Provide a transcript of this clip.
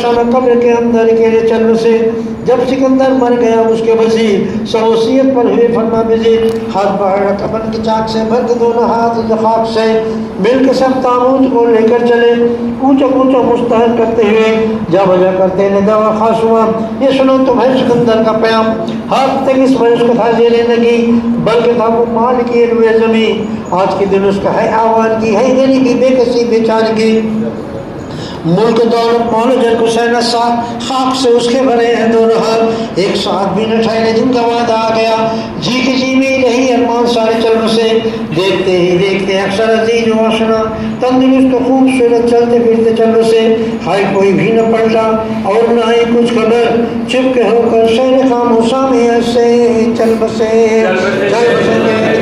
कब्र के अंदर अकेले चल बसे। जब सिकंदर मर गया उसके वजीर सवसीयत पर हुए फरमा बिजीर हाथ बढ़ा कफन की चाक से भर दोनों हाथ खाक से मिल के सब ताबूत को लेकर चले ऊंचा ऊंचा मुस्तहक करते हुए जा बजा करते ने दवा खास हुआ ये सुनो तुम्हें सिकंदर का प्याम हाथ तक इस वजह को था जेले लगी बल्कि था वो माल किए हुए जमीन आज के दिन उसका है आवान की है देने की बेकसी बेचार की मुल्क दौलत मौल जल को सहना खाक से उसके भरे हैं दोनों हाथ एक साथ भी न ठहरे जिनका वादा आ गया जी की जी में नहीं अरमान सारे चल बसे देखते ही देखते अक्सर अजीज वासना तंदुरुस्त तो खूबसूरत चलते फिरते चल बसे हाय कोई भी न पलटा और न आई कुछ खबर चुपके होकर शहर खामोशा में ऐसे चल बसे चल बसे